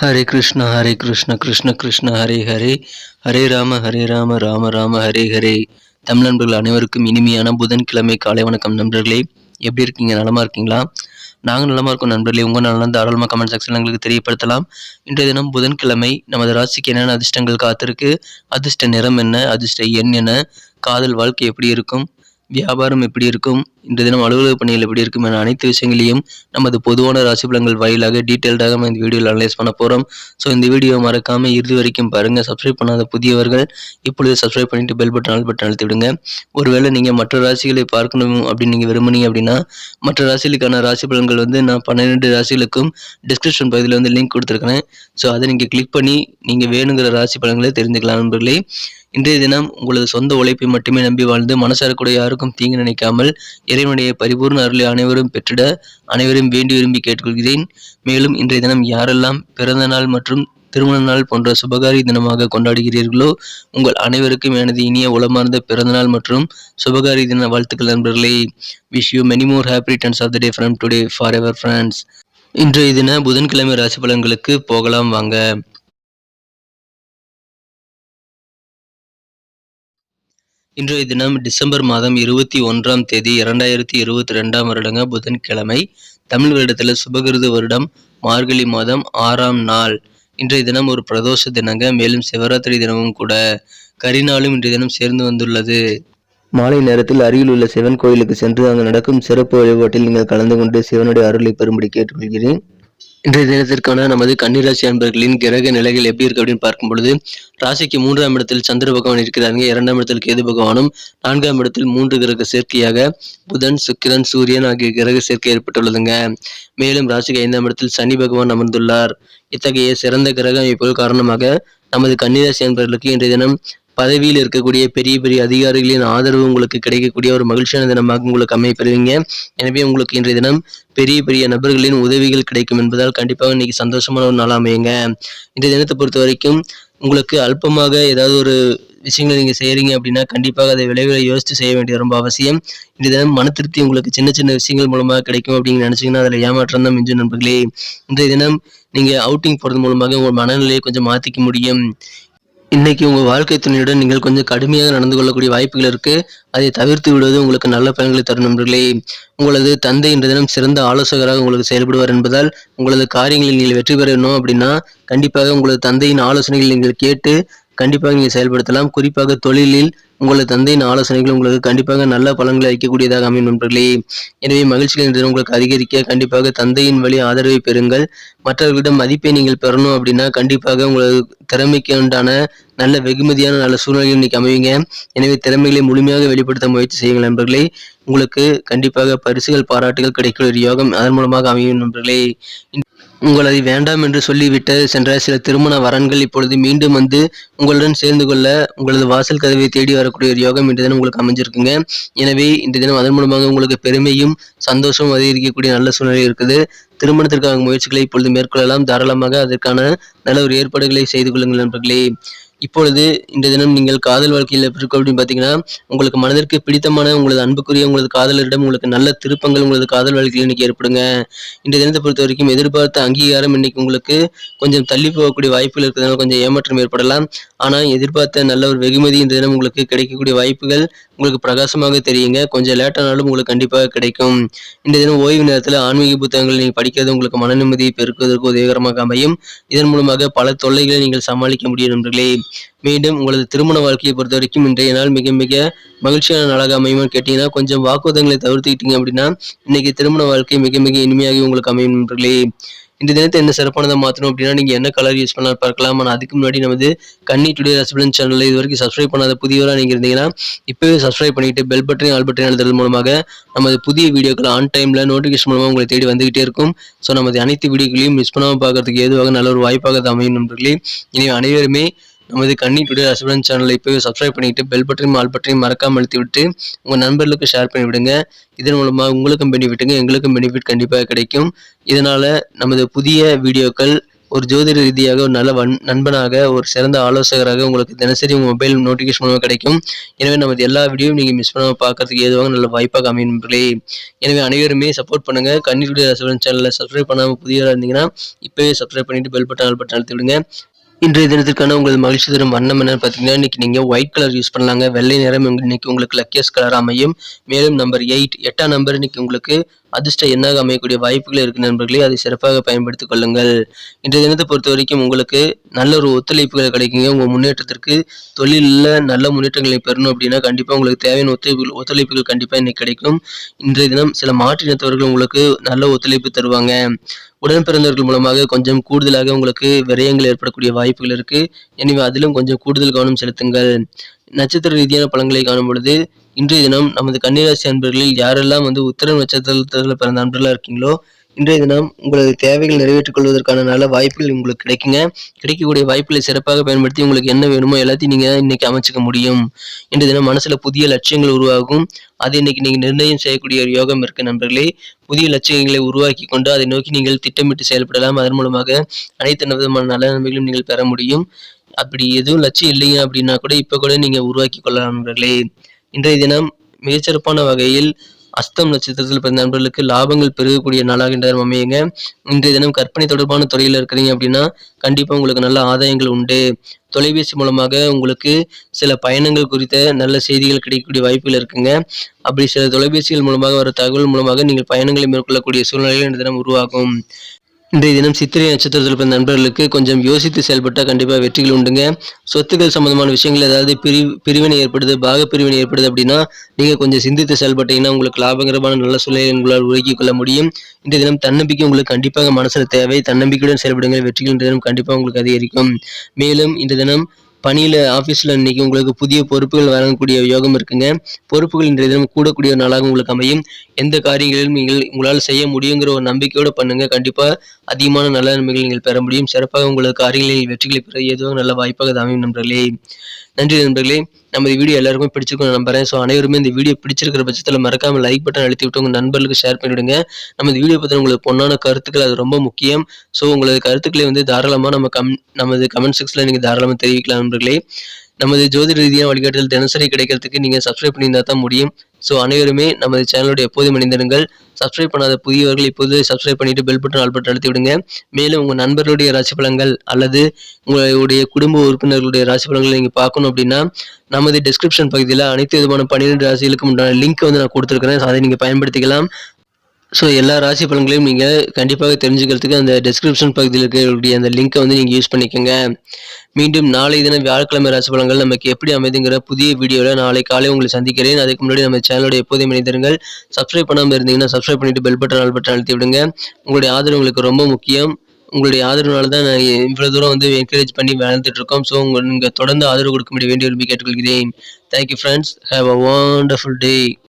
ஹரே கிருஷ்ண கிருஷ்ண கிருஷ்ண ஹரே ஹரே, ஹரே ராம ராம ராம ஹரே ஹரே. தமிழ் நண்பர்கள் அனைவருக்கும் இனிமையான புதன்கிழமை காலை வணக்கம் நண்பர்களே. எப்படி இருக்கீங்க? நலமா இருக்கீங்களா? நாங்கள் நலமா இருக்கோம் நண்பர்களே. உங்கள் நலம் தாராளமாக கமெண்ட் செக்ஷனில் எங்களுக்கு தெரியப்படுத்தலாம். இன்றைய தினம் புதன்கிழமை. நமது ராசிக்கு என்னென்ன அதிர்ஷ்டங்கள் காத்திருக்கு, அதிர்ஷ்ட நிறம் என்ன, அதிர்ஷ்ட எண் என்ன, காதல் வாழ்க்கை எப்படி இருக்கும், வியாபாரம் எப்படி இருக்கும், இன்றைய தினம் அலுவலக பணிகள் எப்படி இருக்கும் என அனைத்து விஷயங்களையும் நமது பொதுவான ராசி பலன்கள் வாயிலாக டீட்டெயில்டாக நம்ம இந்த வீடியோவில் அனலைஸ் பண்ண போகிறோம். ஸோ இந்த வீடியோ மறக்காமல் இறுதி வரைக்கும் பாருங்கள். சப்ஸ்கிரைப் பண்ணாத புதியவர்கள் இப்பொழுது சப்ஸ்கிரைப் பண்ணிட்டு பெல் பட்டன் ஆல் பட்டன் அழுத்தி விடுங்க. ஒருவேளை நீங்கள் மற்ற ராசிகளை பார்க்கணும் அப்படின்னு நீங்கள் விரும்புனீங்க அப்படின்னா மற்ற ராசிகளுக்கான ராசி பலன்கள் நான் 12 ராசிகளுக்கும் டிஸ்கிரிப்ஷன் பகுதியில் லிங்க் கொடுத்துருக்கிறேன். ஸோ அதை நீங்கள் கிளிக் பண்ணி நீங்கள் வேணுங்கிற ராசி பலன்களை தெரிஞ்சுக்கலாம் நண்பர்களே. இன்றைய தினம் உங்களது சொந்த உழைப்பை மட்டுமே நம்பி வாழ்ந்து மனசார கூட யாருக்கும் தீங்கு நினைக்காமல் இறைவனுடைய பரிபூர்ண அருளை அனைவரும் பெற்றிட அனைவரும் வேண்டி விரும்பி கேட்டுக்கொள்கிறேன். மேலும் இன்றைய தினம் யாரெல்லாம் பிறந்த நாள் மற்றும் திருமண நாள் போன்ற சுபகாரி தினமாக கொண்டாடுகிறீர்களோ உங்கள் அனைவருக்கும் எனது இனிய உளமார்ந்த பிறந்தநாள் மற்றும் சுபகாரி தின வாழ்த்துக்கள் நண்பர்களே. Wish you many more happy returns of the day from today forever friends. இன்றைய தின புதன்கிழமை ராசி பலன்களுக்கு போகலாம் வாங்க. இன்றைய தினம் டிசம்பர் மாதம் 21ஆம் தேதி 2022 வருடங்க புதன்கிழமை. தமிழ் வருடத்தில் சுபகிருது வருடம் மார்கழி மாதம் 6ஆம் நாள். இன்றைய தினம் ஒரு பிரதோஷ தினங்க. மேலும் சிவராத்திரி தினமும் கூட. கரிநாளும் இன்றைய தினம் சேர்ந்து வந்துள்ளது. மாலை நேரத்தில் அருகில் உள்ள சிவன் கோயிலுக்கு சென்று அங்கு நடக்கும் சிறப்பு வழிபாட்டில் நீங்கள் கலந்து கொண்டு சிவனுடைய அருளை பெறும்படி கேட்டுக்கொள்கிறேன். இன்றைய தினத்திற்கான நமது கன்னிராசி அன்பர்களின் கிரக நிலைகள் எப்படி இருக்கு அப்படின்னு பார்க்கும் பொழுது, ராசிக்கு 3ஆம் இடத்தில் சந்திர பகவான் இருக்கிறாங்க. 2ஆம் இடத்தில் கேது பகவானும், 4ஆம் இடத்தில் 3 கிரக சேர்க்கையாக புதன், சுக்கிரன், சூரியன் ஆகிய கிரக சேர்க்கை ஏற்பட்டுள்ளதுங்க. மேலும் ராசிக்கு 5ஆம் இடத்தில் சனி பகவான் அமர்ந்துள்ளார். இத்தகைய சிறந்த கிரக அமைப்புகள் காரணமாக நமது கன்னிராசி அன்பர்களுக்கு இன்றைய தினம் பதவியில் இருக்கக்கூடிய பெரிய பெரிய அதிகாரிகளின் ஆதரவு உங்களுக்கு கிடைக்கக்கூடிய ஒரு மகிழ்ச்சியான தினமாக உங்களுக்கு அமைப்பெறுவீங்க. எனவே உங்களுக்கு இன்றைய தினம் பெரிய பெரிய நபர்களின் உதவிகள் கிடைக்கும் என்பதால் கண்டிப்பாக இன்னைக்கு சந்தோஷமான ஒரு நாள் அமையுங்க. இன்றைய தினத்தை பொறுத்த வரைக்கும் உங்களுக்கு அல்பமாக ஏதாவது ஒரு விஷயங்களை நீங்கள் செய்கிறீங்க அப்படின்னா கண்டிப்பாக அதை விளைவுகளை யோசித்து செய்ய வேண்டியது ரொம்ப அவசியம். இன்றைய தினம் மன திருப்தி உங்களுக்கு சின்ன சின்ன விஷயங்கள் மூலமாக கிடைக்கும் அப்படின்னு நினச்சிங்கன்னா அதில் ஏமாற்றம் தான் மிஞ்சும் நண்பர்களே. இன்றைய தினம் நீங்கள் அவுட்டிங் போகிறது மூலமாக உங்கள் மனநிலையை கொஞ்சம் மாற்றிக்க முடியும். இன்னைக்கு உங்கள் வாழ்க்கை துணையுடன் நீங்கள் கொஞ்சம் கடுமையாக நடந்து கொள்ளக்கூடிய வாய்ப்புகள் இருக்கு. அதை தவிர்த்து விடுவது உங்களுக்கு நல்ல பலன்களை தரும் நண்பர்களே. உங்களது தந்தை இன்றைய தினம் சிறந்த ஆலோசகராக உங்களுக்கு செயல்படுவார் என்பதால் உங்களது காரியங்களில் நீங்கள் வெற்றி பெறணும் அப்படின்னா கண்டிப்பாக உங்களது தந்தையின் ஆலோசனைகள் நீங்கள் கேட்டு கண்டிப்பாக நீங்கள் செயல்படுத்தலாம். குறிப்பாக தொழிலில் உங்களது தந்தையின் ஆலோசனைகள் உங்களுக்கு கண்டிப்பாக நல்ல பலன்களை அளிக்கக்கூடியதாக அமையும் நண்பர்களே. எனவே மகிழ்ச்சிகள் இன்று உங்களுக்கு அதிகரிக்க கண்டிப்பாக தந்தையின் வழி ஆதரவை பெறுங்கள். மற்றவர்களிடம் மதிப்பை நீங்கள் பெறணும் அப்படின்னா கண்டிப்பாக உங்களது திறமைக்கு உண்டான நல்ல வெகுமதியான நல்ல சூழ்நிலையில் இன்னைக்கு அமைவீங்க. எனவே திறமைகளை முழுமையாக வெளிப்படுத்த முயற்சி செய்யுங்கள் நண்பர்களே. உங்களுக்கு கண்டிப்பாக பரிசுகள் பாராட்டுகள் கிடைக்கிற ஒரு யோகம் அதன் மூலமாக அமையும் நண்பர்களே. உங்களை வேண்டாம் என்று சொல்லிவிட்டு சென்ற சில திருமண வரன்கள் இப்பொழுது மீண்டும் உங்களுடன் சேர்ந்து கொள்ள உங்களது வாசல் கதவை தேடி வரக்கூடிய ஒரு யோகம் இன்றைய தினம் உங்களுக்கு அமைஞ்சிருக்குங்க. எனவே இன்றைய தினம் அதன் மூலமாக உங்களுக்கு பெருமையும் சந்தோஷமும் அதிகரிக்கக்கூடிய நல்ல சூழ்நிலை இருக்குது. திருமணத்திற்கான முயற்சிகளை இப்பொழுது மேற்கொள்ளலாம். தாராளமாக அதற்கான நல்ல ஒரு ஏற்பாடுகளை செய்து கொள்ளுங்கள் நண்பர்களே. இப்பொழுது இன்றைய தினம் நீங்கள் காதல் வாழ்க்கையில் எப்படி இருக்கும் அப்படின்னு பார்த்தீங்கன்னா உங்களுக்கு மனதிற்கு பிடித்தமான உங்களது அன்புக்குரிய உங்களது காதலரிடம் உங்களுக்கு நல்ல திருப்பங்கள் உங்களது காதல் வாழ்க்கையில் இன்னைக்கு ஏற்படுங்க. இன்றைய தினத்தை பொறுத்த வரைக்கும் எதிர்பார்த்த அங்கீகாரம் இன்னைக்கு உங்களுக்கு கொஞ்சம் தள்ளி போகக்கூடிய வாய்ப்புகள் இருக்கிறதுனால கொஞ்சம் ஏமாற்றம் ஏற்படலாம். ஆனால் எதிர்பார்த்த நல்ல ஒரு வெகுமதி இந்த தினம் உங்களுக்கு கிடைக்கக்கூடிய வாய்ப்புகள் உங்களுக்கு பிரகாசமாக தெரியுங்க. கொஞ்சம் லேட்டானாலும் உங்களுக்கு கண்டிப்பாக கிடைக்கும். இன்றைய தினம் ஓய்வு நேரத்தில் ஆன்மீக புத்தகங்கள் நீங்கள் படிக்கிறது உங்களுக்கு மன நிம்மதியை பெருக்குவதற்கு உதவிகரமாக அமையும். இதன் மூலமாக பல தொல்லைகளை நீங்கள் சமாளிக்க முடியும் நண்பர்களே. மீண்டும் உங்களது திருமண வாழ்க்கையை பொறுத்த வரைக்கும் இன்றைய நாள் மிக மிக மகிழ்ச்சியான நாளாக அமையும்னு கேட்டீங்கன்னா கொஞ்சம் வாக்குவாதங்களை தவிர்த்துக்கிட்டீங்க அப்படின்னா இன்னைக்கு திருமண வாழ்க்கை மிக மிக இனிமையாக உங்களுக்கு அமையும் நண்பர்களே. இந்த தினத்தை என்ன சிறப்பானதை மாற்றணும் அப்படின்னா நீங்கள் என்ன கலர் யூஸ் பண்ணலாம் பார்க்கலாம். ஆனால் அதுக்கு முன்னாடி நமது கன்னி டுடே ராசி பலன் சேனலில் இது வரைக்கும் சப்ஸ்கிரைப் பண்ணாத புதியவராக நீங்கள் இருந்தீங்கன்னா இப்போவே சப்ஸ்கிரைப் பண்ணிட்டு பெல் பட்டனையும் ஆல் பட்டனையும் அழுத்துறது மூலமாக நமது புதிய வீடியோக்கள் ஆன் டைமில் நோட்டிஃபிகேஷன் மூலமாக உங்களை தேடி வந்துகிட்டே இருக்கும். ஸோ நமது அனைத்து வீடியோக்களையும் மிஸ் பண்ணாமல் பார்க்கறதுக்கு ஏதுவாக நல்ல ஒரு வாய்ப்பாக அமையும் நண்பர்களே. இனி அனைவருமே நமது கன்னி டுடே ராசி பலன் சேனலை இப்போவே சப்ஸ்கிரைப் பண்ணிட்டு பெல் பட்டனையும் ஆல் பட்டனையும் மறக்காமல் அழுத்தி விட்டு உங்கள் நண்பர்களுக்கு ஷேர் பண்ணி விடுங்க. இதன் மூலமாக உங்களுக்கும் பெனிஃபிட்டுங்க, எங்களுக்கும் பெனிஃபிட் கண்டிப்பாக கிடைக்கும். இதனால் நமது புதிய வீடியோக்கள் ஒரு ஜோதிட ரீதியாக ஒரு நல்ல நண்பனாக, ஒரு சிறந்த ஆலோசகராக உங்களுக்கு தினசரி உங்க மொபைல் நோட்டிஃபிகேஷன் மூலமா கிடைக்கும். எனவே நமது எல்லா வீடியோவும் நீங்க மிஸ் பண்ணாம பார்க்கறதுக்கு ஏதுவாக நல்ல வாய்ப்பாக அமையும் நண்பர்களே. எனவே அனைவருமே சப்போர்ட் பண்ணுங்க. கன்னியுடைய ராசிபலன் சேனலை சப்ஸ்கிரைப் பண்ணாம புதியவரா இருந்தீங்கன்னா இப்பவே சப்ஸ்கிரைப் பண்ணிட்டு பெல் பட்டன் ஆல் பட்டன் அழுத்தி விடுங்க. இன்றைய தினத்திற்கான உங்களது மகிழ்ச்சி தரும் வண்ணம் என்னன்னு பார்த்தீங்கன்னா, இன்னைக்கு நீங்க ஒயிட் கலர் யூஸ் பண்ணலாங்க. வெள்ளை நிறம் இன்னைக்கு உங்களுக்கு லக்கியஸ்ட் கலர் அமையும். மேலும் நம்பர் 8 8ஆம் நம்பர் இன்னைக்கு உங்களுக்கு அதிர்ஷ்ட எண்ணாக அமையக்கூடிய வாய்ப்புகள் இருக்கு நண்பர்களே. அதை சிறப்பாக பயன்படுத்திக் கொள்ளுங்கள். இன்றைய தினத்தை பொறுத்த வரைக்கும் உங்களுக்கு நல்ல ஒரு ஒத்துழைப்புகள் கிடைக்குங்க. உங்க முன்னேற்றத்திற்கு தொழிலில் நல்ல முன்னேற்றங்களை பெறணும் அப்படின்னா கண்டிப்பா உங்களுக்கு தேவையான ஒத்துழைப்புகள் கண்டிப்பா இன்னைக்கு கிடைக்கும். இன்றைய தினம் சில மாற்றினத்தவர்கள் உங்களுக்கு நல்ல ஒத்துழைப்பு தருவாங்க. உடன் பிறந்தவர்கள் மூலமாக கொஞ்சம் கூடுதலாக உங்களுக்கு விரயங்கள் ஏற்படக்கூடிய வாய்ப்புகள் இருக்கு. எனவே அதிலும் கொஞ்சம் கூடுதல் கவனம் செலுத்துங்கள். நட்சத்திர ரீதியான பலன்களை காணும் பொழுது இன்றைய தினம் நமது கன்னிராசி அன்பர்களில் யாரெல்லாம் உத்திரம் நட்சத்திரத்தில் பிறந்த அன்பர்களா இருக்கீங்களோ இன்றைய தினம் உங்களது தேவைகள் நிறைவேற்றிக் கொள்வதற்கான நல்ல வாய்ப்புகள் உங்களுக்கு கிடைக்குங்க. கிடைக்கக்கூடிய வாய்ப்புகளை சிறப்பாக பயன்படுத்தி உங்களுக்கு என்ன வேணுமோ எல்லாத்தையும் நீங்க இன்னைக்கு அமைச்சுக்க முடியும். இன்றைய தினம் மனசுல புதிய லட்சியங்கள் உருவாகும். அதை இன்னைக்கு நீங்க நிர்ணயம் செய்யக்கூடிய ஒரு யோகம் இருக்கு நண்பர்களே. புதிய லட்சியங்களை உருவாக்கி கொண்டு அதை நோக்கி நீங்கள் திட்டமிட்டு செயல்படலாம். அதன் மூலமாக அனைத்து விதமான நல்ல நன்மைகளும் நீங்கள் பெற முடியும். அப்படி எதுவும் லட்சியம் இல்லைங்க அப்படின்னா கூட இப்ப கூட நீங்க உருவாக்கி கொள்ளலாம் நண்பர்களே. இன்றைய தினம் மிகச்சிறப்பான வகையில் அஸ்தம் நட்சத்திரத்தில் பிறந்த நண்பர்களுக்கு லாபங்கள் பெருகக்கூடிய நாளாக இன்றைய தினம் அமையுங்க. இன்றைய தினம் கற்பனை தொடர்பான துறையில் இருக்கிறீங்க அப்படின்னா கண்டிப்பா உங்களுக்கு நல்ல ஆதாயங்கள் உண்டு. தொலைபேசி மூலமாக உங்களுக்கு சில பயணங்கள் குறித்த நல்ல செய்திகள் கிடைக்கக்கூடிய வாய்ப்புகள் இருக்குங்க. அப்படி சில தொலைபேசிகள் மூலமாக வர தகவல் மூலமாக நீங்கள் பயணங்களை மேற்கொள்ளக்கூடிய சூழ்நிலைகள் இந்த தினம் உருவாகும். இன்றைய தினம் சித்திரை நட்சத்திரத்தில் பிறந்த நண்பர்களுக்கு கொஞ்சம் யோசித்து செயல்பட்டால் கண்டிப்பாக வெற்றிகள் உண்டுங்க. சொத்துக்கள் சம்பந்தமான விஷயங்கள் ஏதாவது பிரிவினை ஏற்படுது, பாக பிரிவினை ஏற்படுது அப்படின்னா நீங்கள் கொஞ்சம் சிந்தித்து செயல்பட்டீங்கன்னா உங்களுக்கு லாபகரமான நல்ல சூழ்நிலை உங்களால் உருவாக்கிக் கொள்ள முடியும். இன்றைய தினம் தன்னம்பிக்கை உங்களுக்கு கண்டிப்பாக மனசில் தேவை. தன்னம்பிக்கையுடன் செயல்படுங்கள். வெற்றிகள் இன்றைய தினம் கண்டிப்பாக உங்களுக்கு அதிகரிக்கும். மேலும் இன்றைய தினம் பணியில ஆஃபீஸில் இன்னைக்கு உங்களுக்கு புதிய பொறுப்புகள் வழங்கக்கூடிய யோகம் இருக்குங்க. பொறுப்புகள் இன்றைய தினம் கூடக்கூடிய ஒரு நாளாக உங்களுக்கு அமையும். எந்த காரியங்களிலும் நீங்கள் உங்களால் செய்ய முடியுங்கிற ஒரு நம்பிக்கையோடு பண்ணுங்க. கண்டிப்பா அதிகமான நல்ல நன்மைகளை நீங்கள் பெற முடியும். சிறப்பாக உங்களது காரியங்களில் வெற்றிகளை பெற ஏதோ நல்ல வாய்ப்பாக அது அமையும் நண்பர்களே. நன்றி நண்பர்களே. நமது வீடியோ எல்லாருக்குமே பிடிச்சிருக்கும் நம்புறேன். ஸோ அனைவருமே இந்த வீடியோ பிடிச்சிருக்கிற பட்சத்தில் மறக்காம லைக் பட்டன் அழுத்தி விட்டு உங்கள் நண்பர்களுக்கு ஷேர் பண்ணிவிடுங்க. நமது வீடியோ பற்றி உங்களுக்கு பொண்ணான கருத்துக்கள் அது ரொம்ப முக்கியம். ஸோ உங்களது கருத்துக்களை தாராளமாக நமது கமெண்ட் செக்ஷனில் நீங்கள் தாராளமாக தெரிவிக்கலாம் நண்பர்களே. நமது ஜோதிட ரீதியான வழிகாட்டுதல் தினசரி கிடைக்கிறதுக்கு நீங்கள் சப்ஸ்கிரைப் பண்ணியிருந்தா தான் முடியும். ஸோ அனைவருமே நமது சேனலோட எப்போதும் இணைந்திருங்கள். சப்ஸ்கிரைப் பண்ணாத புதியவர்கள் இப்போது சப்ஸ்கிரைப் பண்ணிட்டு பெல் பட்டன் ஆல் பட்டன் அழுத்தி விடுங்க. மேலும் உங்கள் நண்பர்களுடைய ராசி பலன்கள் அல்லது உங்களுடைய குடும்ப உறுப்பினர்களுடைய ராசி பலன்களை நீங்கள் பார்க்கணும் அப்படின்னா நமது டிஸ்கிரிப்ஷன் பகுதியில் அனைத்து விதமான 12 ராசிகளுக்கு உண்டான லிங்க் நான் கொடுத்துருக்கிறேன். அதை நீங்கள் பயன்படுத்திக்கலாம். ஸோ எல்லா ராசி பலன்களையும் நீங்கள் கண்டிப்பாக தெரிஞ்சுக்கிறதுக்கு அந்த டிஸ்கிரிப்ஷன் பகுதியில் இருக்கக்கூடிய அந்த லிங்க்கை நீங்கள் யூஸ் பண்ணிக்கோங்க. மீண்டும் நாளை தினம் வியாழக்கிழமை ராசி பலன்கள் நமக்கு எப்படி அமைதுங்கிற புதிய வீடியோவில் நாளை காலை உங்களை சந்திக்கிறேன். அதுக்கு முன்னாடி நம்ம சேனலோட எப்போதும் இணைந்திருங்கள். சப்ஸ்கிரைப் பண்ணாமல் இருந்தீங்கன்னா சப்ஸ்கிரைப் பண்ணிட்டு பெல் பட்டன் ஆல் பட்டன் அழுத்தி விடுங்க. உங்களுடைய ஆதரவு உங்களுக்கு ரொம்ப முக்கியம். உங்களுடைய ஆதரவுனால தான் நான் இவ்வளோ தூரம் என்கரேஜ் பண்ணி வளர்ந்துட்டு இருக்கோம். ஸோ நீங்கள் தொடர்ந்து ஆதரவு கொடுக்க வேண்டிய விரும்பி கேட்டுக்கொள்கிறேன். Thank you friends. Have a wonderful day.